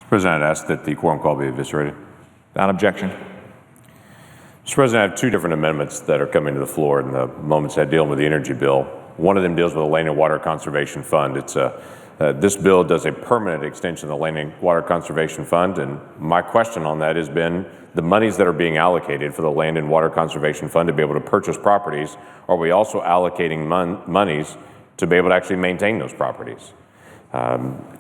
President, I'd ask that the quorum call be eviscerated. Without objection. Mr. President, I have two different amendments that are coming to the floor in the moments ahead dealing with the energy bill. One of them deals with the Land and Water Conservation Fund. This bill does a permanent extension of the Land and Water Conservation Fund, and my question on that has been the monies that are being allocated for the Land and Water Conservation Fund to be able to purchase properties, are we also allocating monies to be able to actually maintain those properties?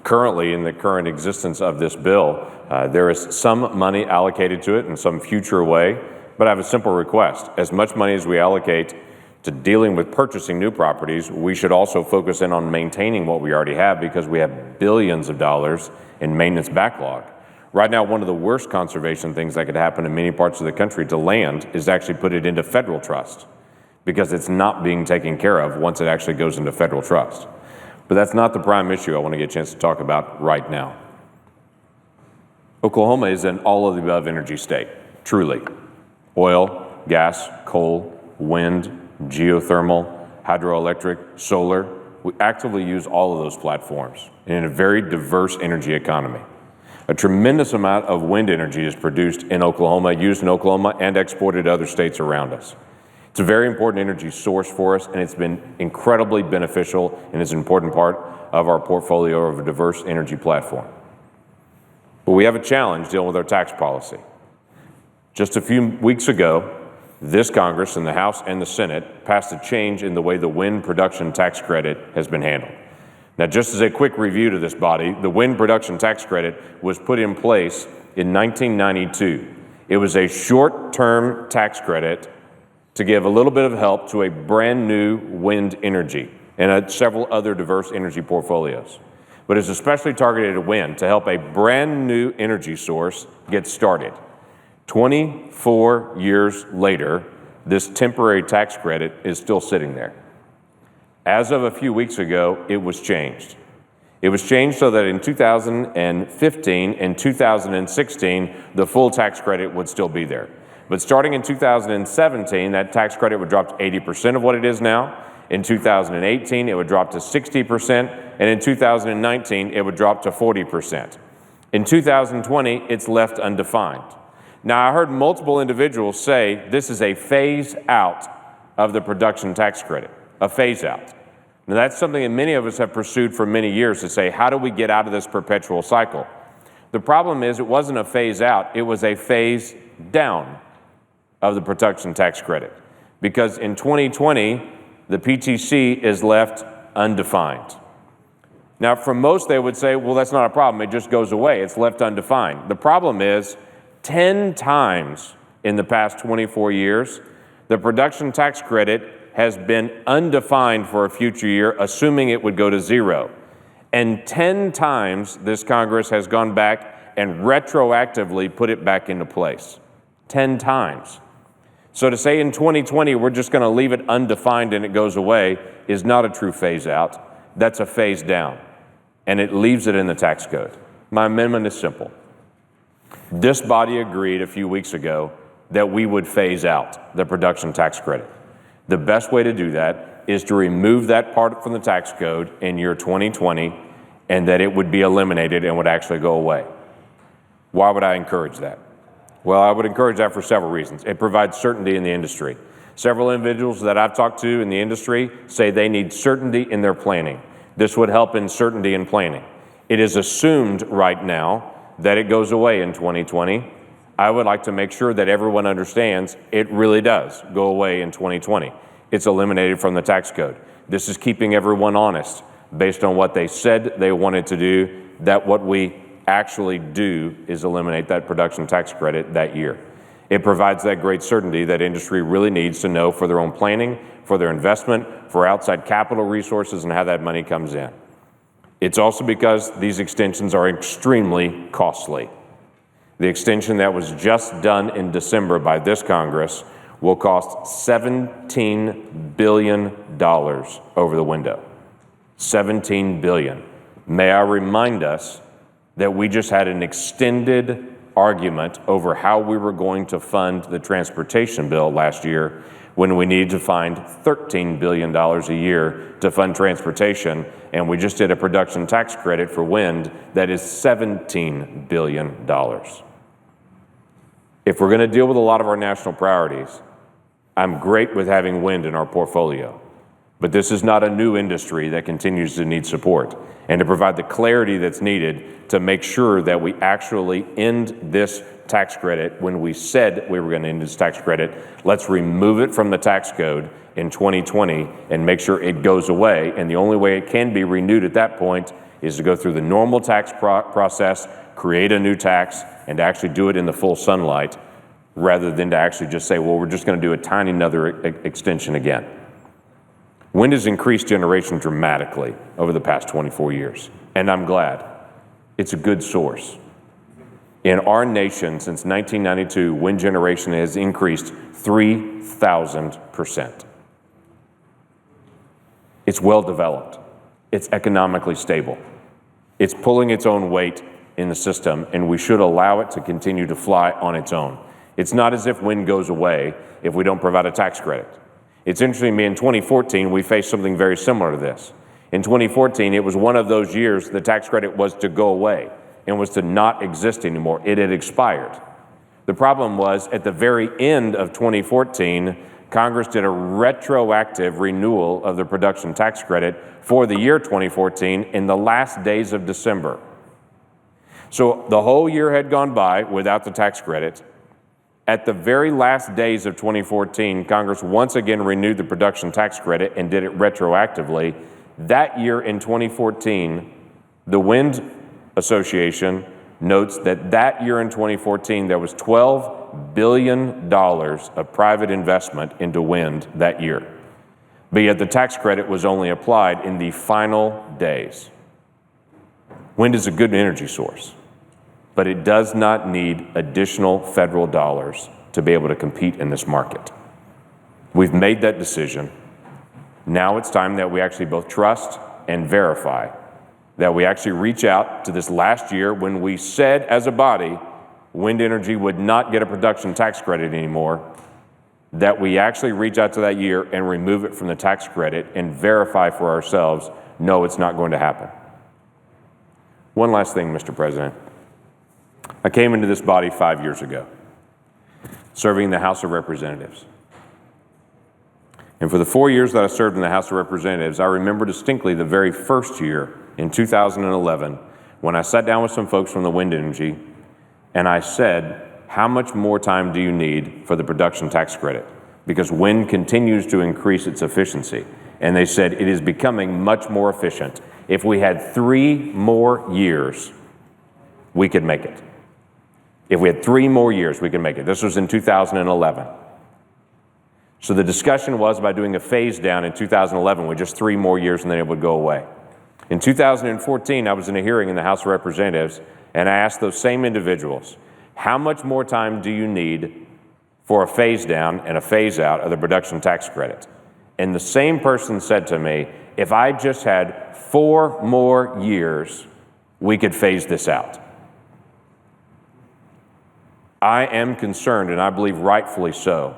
Currently, in the current existence of this bill, there is some money allocated to it in some future way, but I have a simple request. As much money as we allocate to dealing with purchasing new properties, we should also focus in on maintaining what we already have, because we have billions of dollars in maintenance backlog. Right now, one of the worst conservation things that could happen in many parts of the country to land is to actually put it into federal trust, because it's not being taken care of once it actually goes into federal trust. But that's not the prime issue I want to get a chance to talk about right now. Oklahoma is an all of the above energy state, truly. Oil, gas, coal, wind, geothermal, hydroelectric, solar. We actively use all of those platforms in a very diverse energy economy. A tremendous amount of wind energy is produced in Oklahoma, used in Oklahoma, and exported to other states around us. It's a very important energy source for us, and it's been incredibly beneficial and is an important part of our portfolio of a diverse energy platform. But we have a challenge dealing with our tax policy. Just a few weeks ago, this Congress, in the House and the Senate, passed a change in the way the wind production tax credit has been handled. Now, just as a quick review to this body, the wind production tax credit was put in place in 1992. It was a short-term tax credit to give a little bit of help to a brand new wind energy and several other diverse energy portfolios. But it's especially targeted at wind to help a brand new energy source get started. 24 years later, this temporary tax credit is still sitting there. As of a few weeks ago, it was changed. It was changed so that in 2015 and 2016, the full tax credit would still be there. But starting in 2017, that tax credit would drop to 80% of what it is now. In 2018, it would drop to 60%, and in 2019, it would drop to 40%. In 2020, it's left undefined. Now, I heard multiple individuals say this is a phase out of the production tax credit, a phase out. Now, that's something that many of us have pursued for many years, to say, how do we get out of this perpetual cycle? The problem is it wasn't a phase out, it was a phase down of the production tax credit. Because in 2020, the PTC is left undefined. Now, for most, they would say, well, that's not a problem, it just goes away, it's left undefined. The problem is, 10 times in the past 24 years, the production tax credit has been undefined for a future year, assuming it would go to zero. And 10 times this Congress has gone back and retroactively put it back into place. 10 times. So to say in 2020 we're just going to leave it undefined and it goes away is not a true phase out. That's a phase down. And it leaves it in the tax code. My amendment is simple. This body agreed a few weeks ago that we would phase out the production tax credit. The best way to do that is to remove that part from the tax code in year 2020, and that it would be eliminated and would actually go away. Why would I encourage that? Well, I would encourage that for several reasons. It provides certainty in the industry. Several individuals that I've talked to in the industry say they need certainty in their planning. This would help in certainty in planning. It is assumed right now that it goes away in 2020. I would like to make sure that everyone understands it really does go away in 2020. It's eliminated from the tax code. This is keeping everyone honest based on what they said they wanted to do, that what we actually do is eliminate that production tax credit that year. It provides that great certainty that industry really needs to know for their own planning, for their investment, for outside capital resources, and how that money comes in. It's also because these extensions are extremely costly. The extension that was just done in December by this Congress will cost $17 billion over the window. $17 billion. May I remind us that we just had an extended argument over how we were going to fund the transportation bill last year, when we need to find $13 billion a year to fund transportation, and we just did a production tax credit for wind that is $17 billion. If we're going to deal with a lot of our national priorities, I'm great with having wind in our portfolio, but this is not a new industry that continues to need support. And to provide the clarity that's needed to make sure that we actually end this tax credit when we said we were going to end this tax credit, let's remove it from the tax code in 2020 and make sure it goes away. And the only way it can be renewed at that point is to go through the normal tax process, create a new tax, and actually do it in the full sunlight, rather than to actually just say, well, we're just going to do a tiny another extension again. Wind has increased generation dramatically over the past 24 years, and I'm glad. It's a good source. In our nation, since 1992, wind generation has increased 3,000%. It's well developed. It's economically stable. It's pulling its own weight in the system, and we should allow it to continue to fly on its own. It's not as if wind goes away if we don't provide a tax credit. It's interesting to me, in 2014, we faced something very similar to this. In 2014, it was one of those years the tax credit was to go away and was to not exist anymore. It had expired. The problem was, at the very end of 2014, Congress did a retroactive renewal of the production tax credit for the year 2014 in the last days of December. So the whole year had gone by without the tax credit. At the very last days of 2014, Congress once again renewed the production tax credit and did it retroactively. That year in 2014, the Wind Association notes that that year in 2014, there was $12 billion of private investment into wind that year. But yet the tax credit was only applied in the final days. Wind is a good energy source, but it does not need additional federal dollars to be able to compete in this market. We've made that decision. Now it's time that we actually both trust and verify, that we actually reach out to this last year when we said as a body wind energy would not get a production tax credit anymore, that we actually reach out to that year and remove it from the tax credit and verify for ourselves, no, it's not going to happen. One last thing, Mr. President. I came into this body 5 years ago, serving in the House of Representatives. And for the 4 years that I served in the House of Representatives, I remember distinctly the very first year in 2011 when I sat down with some folks from the wind energy and I said, how much more time do you need for the production tax credit? Because wind continues to increase its efficiency. And they said, it is becoming much more efficient. If we had 3 more years, we could make it. If we had 3 more years, we could make it. This was in 2011. So the discussion was about doing a phase down in 2011 with just 3 more years and then it would go away. In 2014, I was in a hearing in the House of Representatives and I asked those same individuals, how much more time do you need for a phase down and a phase out of the production tax credit? And the same person said to me, if I just had 4 more years, we could phase this out. I am concerned, and I believe rightfully so,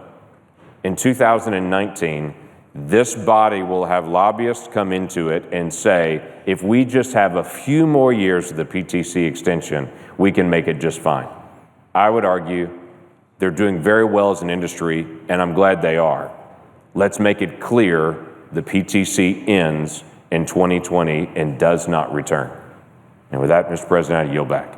in 2019, this body will have lobbyists come into it and say, if we just have a few more years of the PTC extension, we can make it just fine. I would argue they're doing very well as an industry, and I'm glad they are. Let's make it clear the PTC ends in 2020 and does not return. And with that, Mr. President, I yield back.